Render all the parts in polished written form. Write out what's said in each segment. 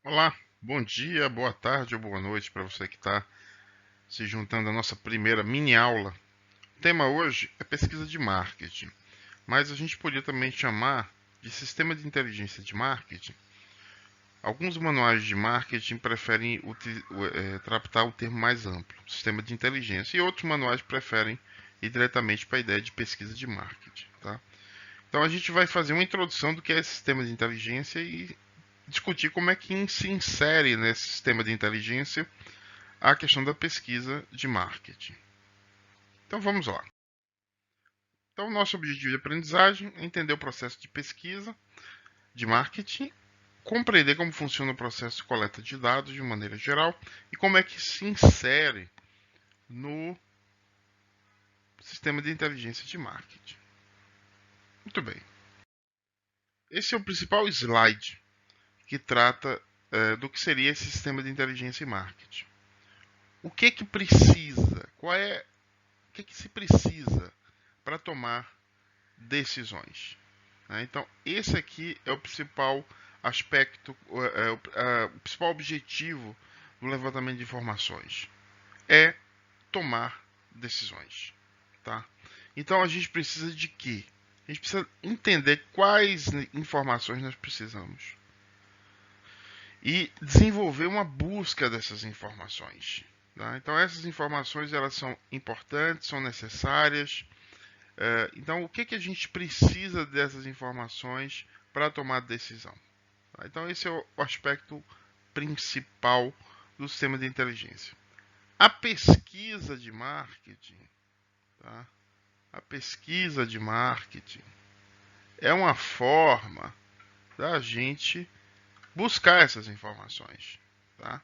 Olá, bom dia, boa tarde ou boa noite para você que está se juntando à nossa primeira mini aula. O tema hoje é pesquisa de marketing, mas a gente podia também chamar de sistema de inteligência de marketing. Alguns manuais de marketing preferem tratar o termo mais amplo, sistema de inteligência, e outros manuais preferem ir diretamente para a ideia de pesquisa de marketing. Tá? Então a gente vai fazer uma introdução do que é sistema de inteligência e discutir como é que se insere nesse sistema de inteligência a questão da pesquisa de marketing. Então vamos lá. Então, o nosso objetivo de aprendizagem é entender o processo de pesquisa de marketing, compreender como funciona o processo de coleta de dados de maneira geral e como é que se insere no sistema de inteligência de marketing. Muito bem. Esse é o principal slide que trata do que seria esse sistema de inteligência e marketing. O que precisa? O que se precisa para tomar decisões? Então, esse aqui é o principal aspecto, o principal objetivo do levantamento de informações. É tomar decisões. Tá? Então, a gente precisa de quê? A gente precisa entender quais informações nós precisamos e desenvolver uma busca dessas informações. Tá? Então, essas informações elas são importantes, são necessárias. Então, o que a gente precisa dessas informações para tomar decisão? Tá? Então, esse é o aspecto principal do sistema de inteligência. A pesquisa de marketing, tá? A pesquisa de marketing é uma forma da gente buscar essas informações. Tá?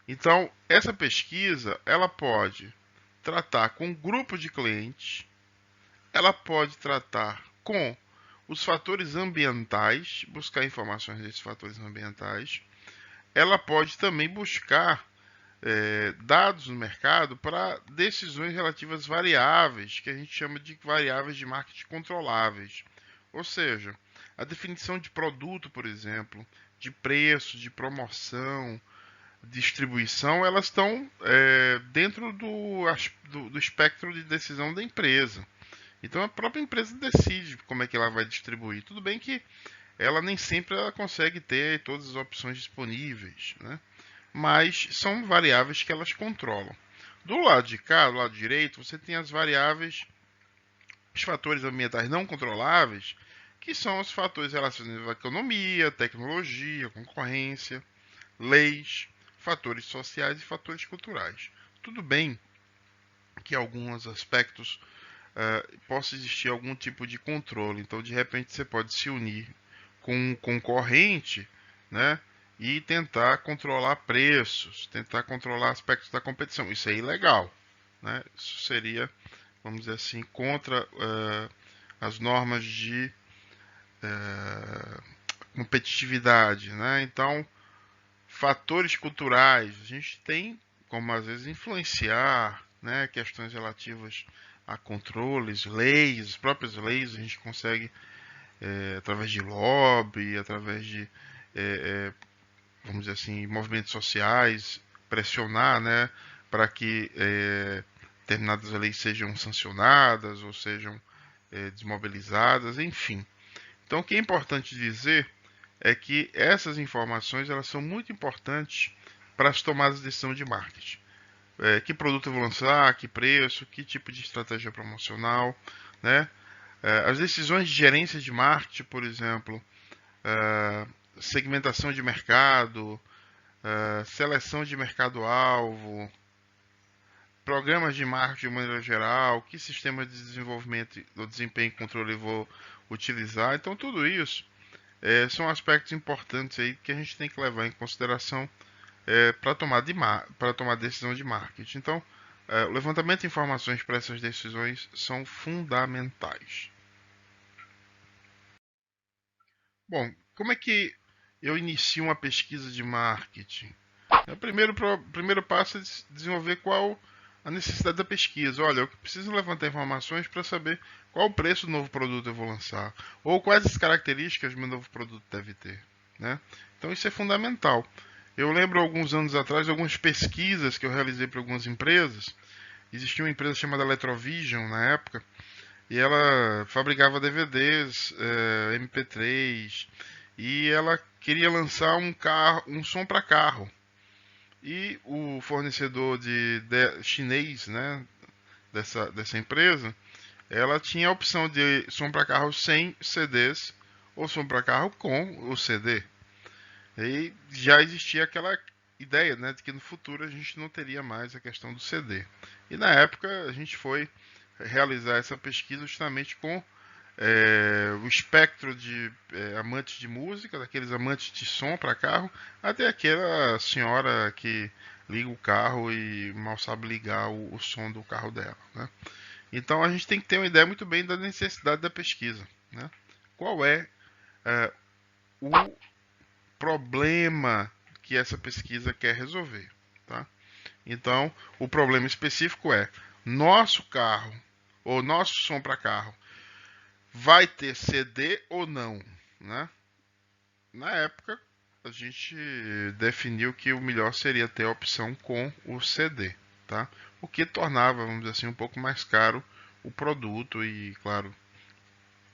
Então, essa pesquisa ela pode tratar com um grupo de clientes, ela pode tratar com os fatores ambientais, buscar informações desses fatores ambientais. Ela pode também buscar dados no mercado para decisões relativas às variáveis, que a gente chama de variáveis de marketing controláveis. Ou seja, a definição de produto, por exemplo, de preço, de promoção, distribuição, elas estão dentro do espectro de decisão da empresa. Então a própria empresa decide como é que ela vai distribuir. Tudo bem que ela nem sempre ela consegue ter todas as opções disponíveis, né? Mas são variáveis que elas controlam. Do lado de cá, do lado direito, você tem as variáveis, os fatores ambientais não controláveis, que são os fatores relacionados à economia, tecnologia, concorrência, leis, fatores sociais e fatores culturais. Tudo bem que alguns aspectos possa existir algum tipo de controle. Então, de repente, você pode se unir com um concorrente, né? E tentar controlar preços, tentar controlar aspectos da competição. Isso é ilegal, né? Isso seria, vamos dizer assim, contra as normas de competitividade, né? Então, fatores culturais, a gente tem como às vezes influenciar, né? Questões relativas a controles, leis, as próprias leis a gente consegue através de lobby, através de, vamos dizer assim, movimentos sociais, pressionar, né, para que determinadas leis sejam sancionadas ou sejam desmobilizadas, enfim. Então, o que é importante dizer é que essas informações elas são muito importantes para as tomadas de decisão de marketing. Que produto eu vou lançar, que preço, que tipo de estratégia promocional, né? As decisões de gerência de marketing, por exemplo, segmentação de mercado, seleção de mercado-alvo, programas de marketing de maneira geral, que sistema de desenvolvimento do desempenho e controle eu vou utilizar. Então, tudo isso são aspectos importantes aí que a gente tem que levar em consideração para tomar decisão de marketing. Então, o levantamento de informações para essas decisões são fundamentais. Bom, como é que eu inicio uma pesquisa de marketing? O primeiro passo é desenvolver qual a necessidade da pesquisa. Olha, eu preciso levantar informações para saber qual o preço do novo produto eu vou lançar, ou quais as características meu novo produto deve ter. Né? Então isso é fundamental. Eu lembro alguns anos atrás, algumas pesquisas que eu realizei para algumas empresas. Existia uma empresa chamada Electrovision na época, e ela fabricava DVDs, MP3, e ela queria lançar um carro, um som para carro. E o fornecedor chinês, né, dessa empresa, ela tinha a opção de som para carro sem CDs ou som para carro com o CD. E já existia aquela ideia, né, de que no futuro a gente não teria mais a questão do CD. E na época a gente foi realizar essa pesquisa justamente com o espectro de amantes de música, daqueles amantes de som para carro, até aquela senhora que liga o carro e mal sabe ligar o som do carro dela, né? Então a gente tem que ter uma ideia muito bem da necessidade da pesquisa, né? Qual é o problema que essa pesquisa quer resolver, tá? Então o problema específico é: nosso carro ou nosso som para carro vai ter CD ou não, né? Na época a gente definiu que o melhor seria ter a opção com o CD, tá? O que tornava, vamos dizer assim, um pouco mais caro o produto e, claro,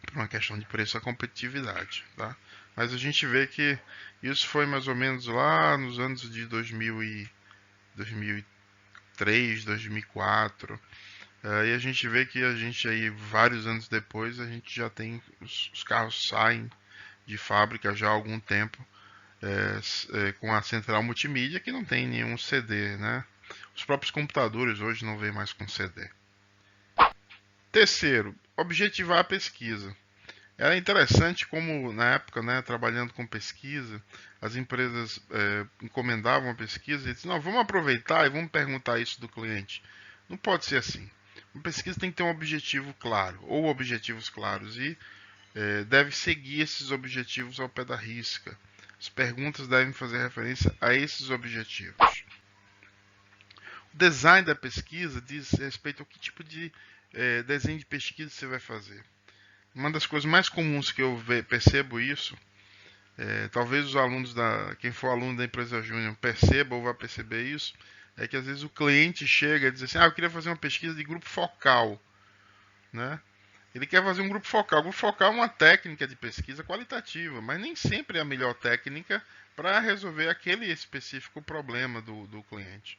por uma questão de preço, a competitividade, tá? Mas a gente vê que isso foi mais ou menos lá nos anos de 2003, 2004. E a gente vê que a gente aí, vários anos depois, a gente já tem, os carros saem de fábrica já há algum tempo, com a central multimídia que não tem nenhum CD, né? Os próprios computadores hoje não vêm mais com CD. Terceiro, objetivar a pesquisa. Era interessante como na época, né, trabalhando com pesquisa, as empresas encomendavam a pesquisa e diziam, não, vamos aproveitar e vamos perguntar isso do cliente. Não pode ser assim. Uma pesquisa tem que ter um objetivo claro, ou objetivos claros, e deve seguir esses objetivos ao pé da risca. As perguntas devem fazer referência a esses objetivos. O design da pesquisa diz respeito ao que tipo de desenho de pesquisa você vai fazer. Uma das coisas mais comuns que eu percebo isso, talvez os alunos quem for aluno da empresa júnior perceba ou vai perceber isso, é que às vezes o cliente chega e diz assim, eu queria fazer uma pesquisa de grupo focal, né? Ele quer fazer um grupo focal. O grupo focal é uma técnica de pesquisa qualitativa, mas nem sempre é a melhor técnica para resolver aquele específico problema do cliente.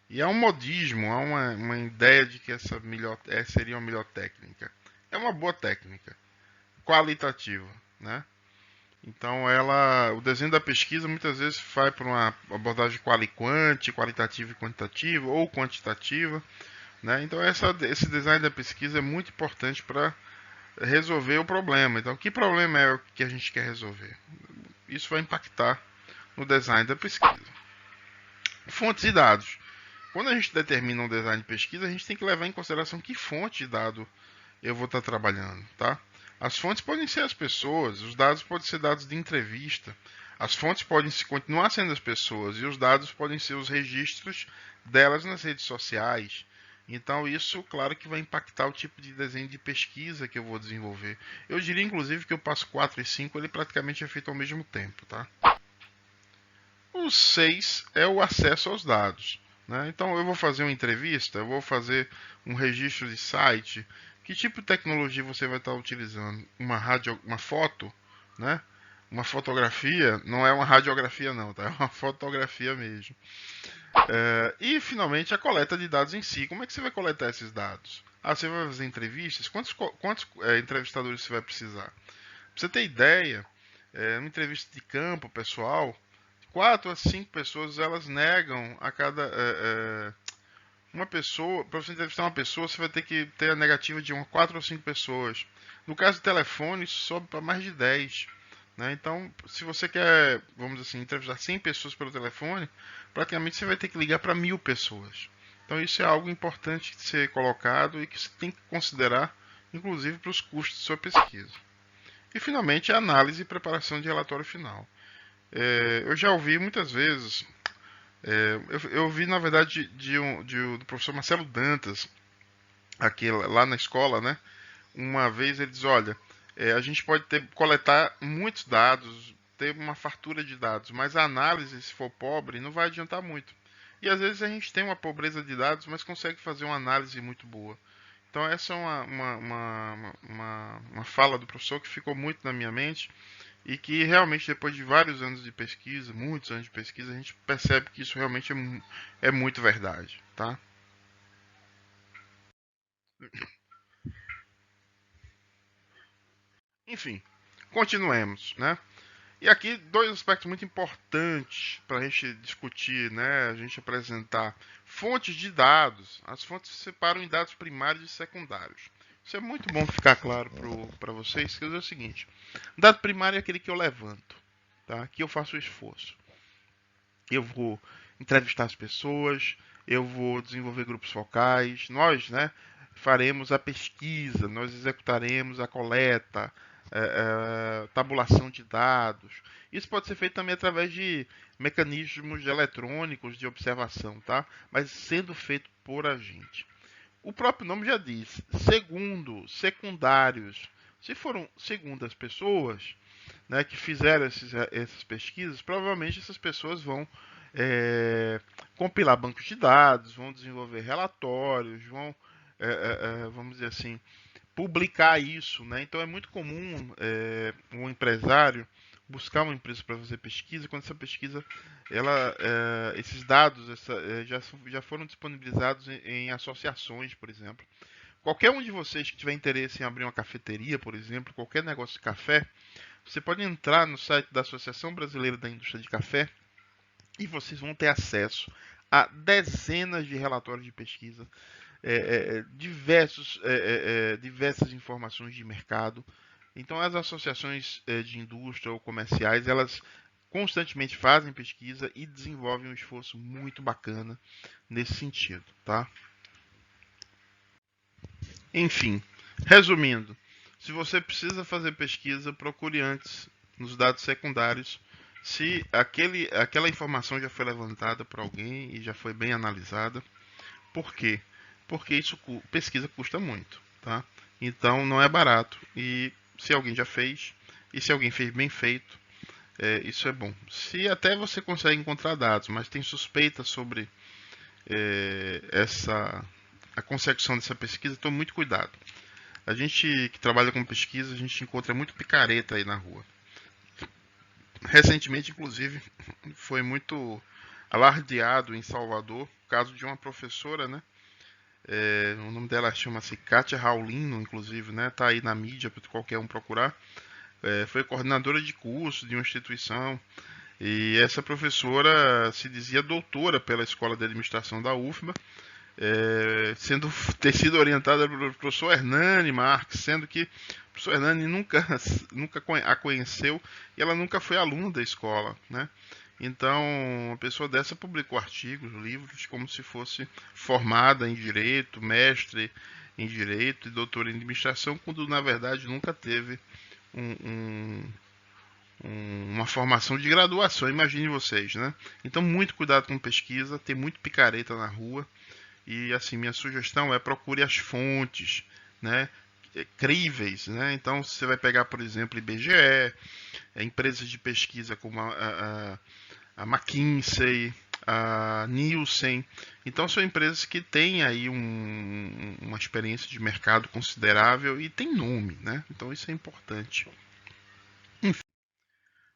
E há um modismo, há uma ideia de que essa seria uma melhor técnica. É uma boa técnica, qualitativa, né? Então o desenho da pesquisa muitas vezes vai para uma abordagem qualitativa e quantitativa, ou quantitativa, né? Então esse design da pesquisa é muito importante para resolver o problema. Então, que problema é o que a gente quer resolver? Isso vai impactar no design da pesquisa. Fontes e dados. Quando a gente determina um design de pesquisa, a gente tem que levar em consideração que fonte de dado eu vou estar trabalhando, tá? As fontes podem ser as pessoas, os dados podem ser dados de entrevista, as fontes podem continuar sendo as pessoas e os dados podem ser os registros delas nas redes sociais. Então isso, claro que vai impactar o tipo de desenho de pesquisa que eu vou desenvolver. Eu diria, inclusive, que o passo 4 e 5 ele praticamente é feito ao mesmo tempo, tá? O 6 é o acesso aos dados, né? Então eu vou fazer uma entrevista, eu vou fazer um registro de site. Que tipo de tecnologia você vai estar utilizando? Uma foto, né? Uma fotografia, não é uma radiografia não, tá? É uma fotografia mesmo. E finalmente a coleta de dados em si. Como é que você vai coletar esses dados? Você vai fazer entrevistas? Quantos entrevistadores você vai precisar? Pra você ter ideia, uma entrevista de campo, pessoal, 4 a 5 pessoas elas negam a cada uma pessoa. Para você entrevistar uma pessoa, você vai ter que ter a negativa de 4 ou 5 pessoas. No caso do telefone, isso sobe para mais de 10. Né? Então, se você quer, vamos dizer assim, entrevistar 100 pessoas pelo telefone, praticamente você vai ter que ligar para 1000 pessoas. Então, isso é algo importante de ser colocado e que você tem que considerar, inclusive, para os custos de sua pesquisa. E, finalmente, a análise e preparação de relatório final. Eu já ouvi muitas vezes, eu ouvi, na verdade, do professor Marcelo Dantas, aqui, lá na escola, né? Uma vez ele diz, olha, a gente pode coletar muitos dados, ter uma fartura de dados, mas a análise, se for pobre, não vai adiantar muito. E às vezes a gente tem uma pobreza de dados, mas consegue fazer uma análise muito boa. Então essa é uma fala do professor que ficou muito na minha mente e que realmente depois de vários anos de pesquisa, muitos anos de pesquisa, a gente percebe que isso realmente é muito verdade, tá? Enfim, continuemos, né? E aqui dois aspectos muito importantes para a gente discutir, né? A gente apresentar fontes de dados. As fontes se separam em dados primários e secundários. Isso é muito bom ficar claro para vocês, que é o seguinte: dado primário é aquele que eu levanto, tá? Que eu faço o esforço. Eu vou entrevistar as pessoas, eu vou desenvolver grupos focais, nós, né, faremos a pesquisa, nós executaremos a coleta, tabulação de dados. Isso pode ser feito também através de mecanismos eletrônicos de observação, tá? Mas sendo feito por a gente. O próprio nome já diz, segundo, secundários. Se foram segundas pessoas, né, que fizeram essas pesquisas, provavelmente essas pessoas vão é, compilar bancos de dados, vão desenvolver relatórios, vão, vamos dizer assim, publicar isso, né? Então é muito comum um empresário buscar uma empresa para fazer pesquisa, quando essa pesquisa, esses dados já foram disponibilizados em associações, por exemplo. Qualquer um de vocês que tiver interesse em abrir uma cafeteria, por exemplo, qualquer negócio de café, você pode entrar no site da Associação Brasileira da Indústria de Café e vocês vão ter acesso a dezenas de relatórios de pesquisa, diversas informações de mercado. Então, as associações de indústria ou comerciais, elas constantemente fazem pesquisa e desenvolvem um esforço muito bacana nesse sentido, tá? Enfim, resumindo, se você precisa fazer pesquisa, procure antes nos dados secundários se aquela informação já foi levantada por alguém e já foi bem analisada. Por quê? Porque pesquisa custa muito, tá? Então não é barato. E se alguém já fez, e se alguém fez bem feito, isso é bom. Se até você consegue encontrar dados, mas tem suspeita sobre a consecução dessa pesquisa, tome muito cuidado. A gente que trabalha com pesquisa, a gente encontra muito picareta aí na rua. Recentemente, inclusive, foi muito alardeado em Salvador o caso de uma professora, né? O nome dela chama-se Kátia Raulino, inclusive, né? Tá aí na mídia para qualquer um procurar. Foi coordenadora de curso de uma instituição e essa professora se dizia doutora pela Escola de Administração da UFBA, ter sido orientada pelo professor Hernani Marques, sendo que o professor Hernani nunca a conheceu e ela nunca foi aluna da escola, né? Então, uma pessoa dessa publicou artigos, livros, como se fosse formada em direito, mestre em direito e doutora em administração, quando na verdade nunca teve um, um, uma formação de graduação, imagine vocês, né? Então, muito cuidado com pesquisa, tem muito picareta na rua. E assim, minha sugestão é procure as fontes, né, críveis, né? Então você vai pegar, por exemplo, IBGE, empresas de pesquisa como a McKinsey, a Nielsen. Então são empresas que têm aí uma experiência de mercado considerável e tem nome, né? Então isso é importante. Enfim.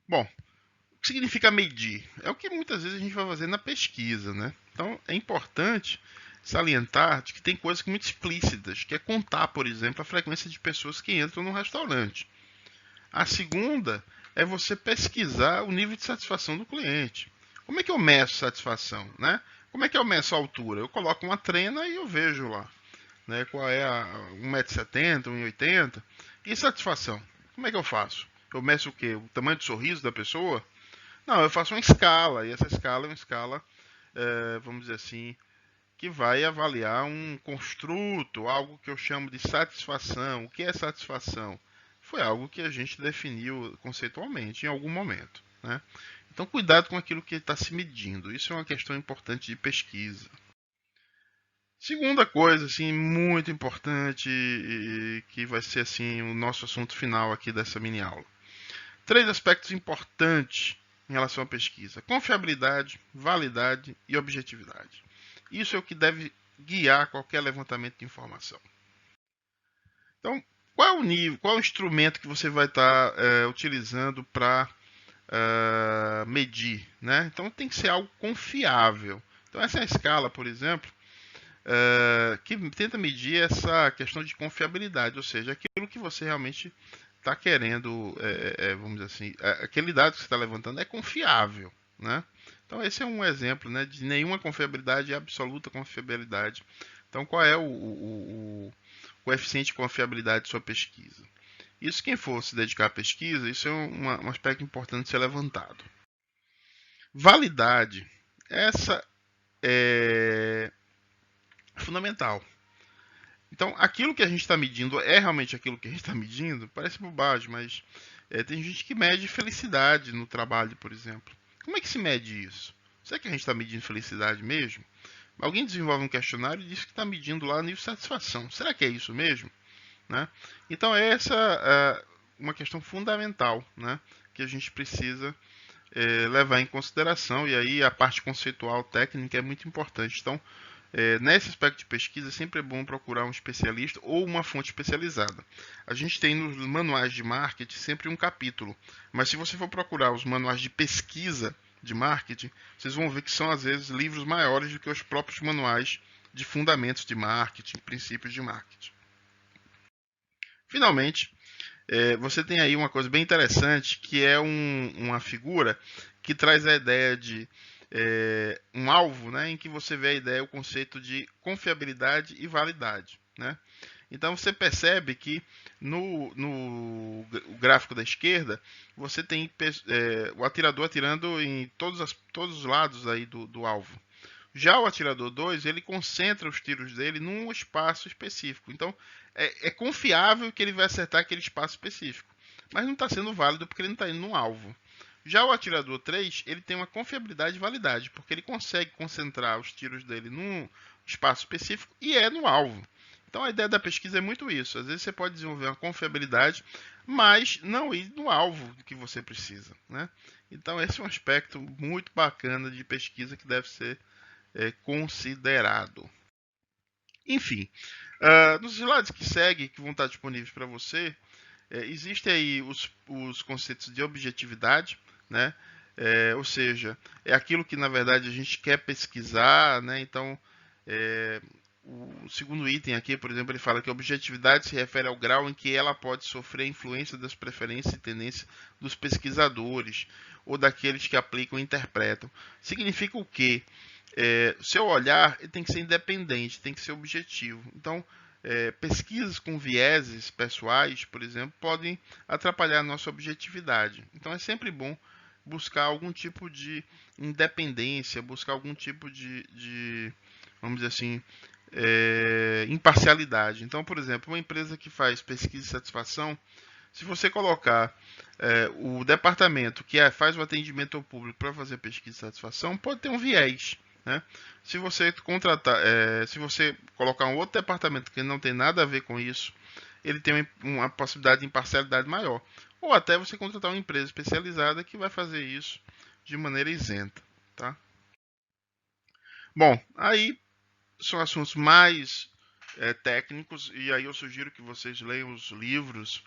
Bom, o que significa medir? É o que muitas vezes a gente vai fazer na pesquisa, né? Então é importante salientar de que tem coisas muito explícitas, que é contar, por exemplo, a frequência de pessoas que entram no restaurante. A segunda é você pesquisar o nível de satisfação do cliente. Como é que eu meço satisfação, né? Como é que eu meço a altura? Eu coloco uma trena e eu vejo lá, né? Qual é a 1,70 m, 1,80 m. E satisfação? Como é que eu faço? Eu meço o quê? O tamanho do sorriso da pessoa? Não, eu faço uma escala, e essa escala é uma escala, vamos dizer assim, que vai avaliar um construto, algo que eu chamo de satisfação. O que é satisfação? Foi algo que a gente definiu conceitualmente em algum momento, né? Então, cuidado com aquilo que está se medindo. Isso é uma questão importante de pesquisa. Segunda coisa, assim, muito importante e que vai ser assim o nosso assunto final aqui dessa mini aula. 3 aspectos importantes em relação à pesquisa: confiabilidade, validade e objetividade. Isso é o que deve guiar qualquer levantamento de informação. Então, qual é o nível, qual é o instrumento que você vai estar utilizando para medir, né? Então tem que ser algo confiável. Então essa é a escala, por exemplo, que tenta medir essa questão de confiabilidade, ou seja, aquilo que você realmente está querendo, vamos dizer assim, aquele dado que você está levantando é confiável, né? Então esse é um exemplo, né, de nenhuma confiabilidade e absoluta confiabilidade. Então qual é o coeficiente de confiabilidade de sua pesquisa? Isso, quem for se dedicar à pesquisa, isso é um aspecto importante de ser levantado. Validade, essa é fundamental. Então, aquilo que a gente está medindo é realmente aquilo que a gente está medindo? Parece bobagem, mas tem gente que mede felicidade no trabalho, por exemplo. Como é que se mede isso? Será que a gente está medindo felicidade mesmo? Alguém desenvolve um questionário e diz que está medindo lá o nível de satisfação. Será que é isso mesmo? Né? Então, essa é uma questão fundamental, né, que a gente precisa levar em consideração, e aí a parte conceitual técnica é muito importante. Então, nesse aspecto de pesquisa, sempre é bom procurar um especialista ou uma fonte especializada. A gente tem nos manuais de marketing sempre um capítulo, mas se você for procurar os manuais de pesquisa de marketing, vocês vão ver que são às vezes livros maiores do que os próprios manuais de fundamentos de marketing, princípios de marketing. Finalmente, você tem aí uma coisa bem interessante, que é uma figura que traz a ideia de um alvo, né, em que você vê a ideia, o conceito de confiabilidade e validade, né? Então você percebe que no gráfico da esquerda você tem o atirador atirando em todos os lados aí do alvo. Já o atirador 2, ele concentra os tiros dele num espaço específico. Então, é confiável que ele vai acertar aquele espaço específico. Mas não está sendo válido porque ele não está indo no alvo. Já o atirador 3, ele tem uma confiabilidade e validade, porque ele consegue concentrar os tiros dele num espaço específico e é no alvo. Então, a ideia da pesquisa é muito isso. Às vezes você pode desenvolver uma confiabilidade, mas não ir no alvo que você precisa, né? Então, esse é um aspecto muito bacana de pesquisa que deve ser considerado. Enfim, nos slides que seguem, que vão estar disponíveis para você, existem aí os conceitos de objetividade, né? Ou seja, é aquilo que na verdade a gente quer pesquisar, né? Então, o segundo item aqui, por exemplo, ele fala que a objetividade se refere ao grau em que ela pode sofrer a influência das preferências e tendências dos pesquisadores ou daqueles que aplicam e interpretam. Significa o quê? Seu olhar tem que ser independente, tem que ser objetivo. Então, pesquisas com vieses pessoais, por exemplo, podem atrapalhar a nossa objetividade. Então, é sempre bom buscar algum tipo de independência, buscar algum tipo de vamos dizer assim, imparcialidade. Então, por exemplo, uma empresa que faz pesquisa de satisfação, se você colocar o departamento que faz o atendimento ao público para fazer pesquisa de satisfação, pode ter um viés. Né? Se você contratar, se você colocar um outro departamento que não tem nada a ver com isso, ele tem uma possibilidade de imparcialidade maior. Ou até você contratar uma empresa especializada que vai fazer isso de maneira isenta. Tá? Bom, aí são assuntos mais técnicos, e aí eu sugiro que vocês leiam os livros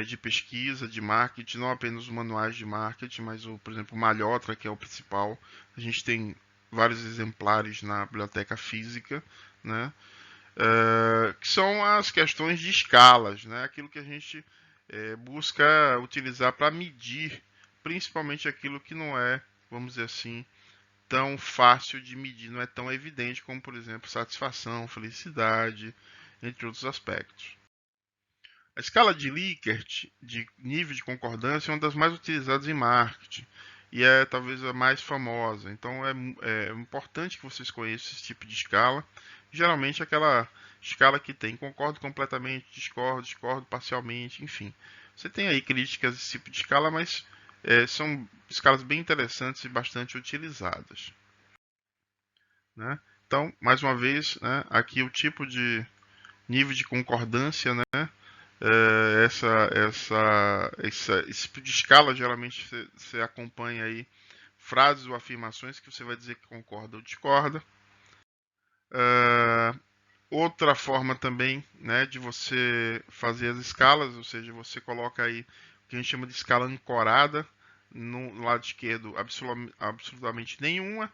de pesquisa, de marketing, não apenas os manuais de marketing, mas, por exemplo, o Malhotra, que é o principal. A gente tem vários exemplares na biblioteca física, né? Que são as questões de escalas, né? Aquilo que a gente busca utilizar para medir, principalmente aquilo que não é, vamos dizer assim, tão fácil de medir, não é tão evidente como, por exemplo, satisfação, felicidade, entre outros aspectos. A escala de Likert, de nível de concordância, é uma das mais utilizadas em marketing e é talvez a mais famosa. Então é importante que vocês conheçam esse tipo de escala. Geralmente aquela escala que tem concordo completamente, discordo parcialmente, enfim. Você tem aí críticas desse tipo de escala, mas são escalas bem interessantes e bastante utilizadas. Né? Então, mais uma vez, né, aqui o tipo de nível de concordância, né, Esse tipo de escala, geralmente você acompanha aí frases ou afirmações que você vai dizer que concorda ou discorda. É, outra forma também, né, de você fazer as escalas, ou seja, você coloca aí o que a gente chama de escala ancorada, no lado esquerdo absolutamente nenhuma,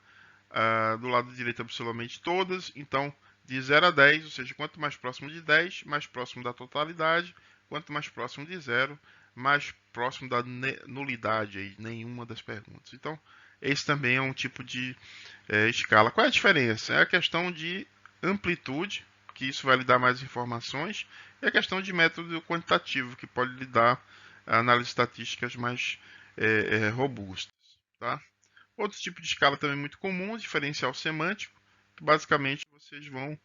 do lado direito absolutamente todas, então de 0 a 10, ou seja, quanto mais próximo de 10, mais próximo da totalidade, quanto mais próximo de 0, mais próximo da nulidade, aí, nenhuma das perguntas. Então, esse também é um tipo de escala. Qual é a diferença? É a questão de amplitude, que isso vai lhe dar mais informações, e a questão de método quantitativo, que pode lhe dar análises estatísticas mais robustas. Tá? Outro tipo de escala também muito comum, diferencial semântico, que basicamente vocês vão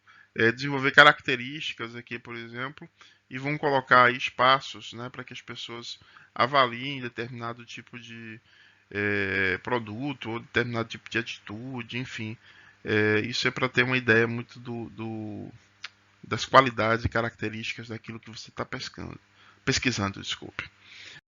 desenvolver características aqui, por exemplo, e vão colocar aí espaços, né, para que as pessoas avaliem determinado tipo de produto ou determinado tipo de atitude, enfim. Isso é para ter uma ideia muito das qualidades e características daquilo que você está pesquisando, desculpe.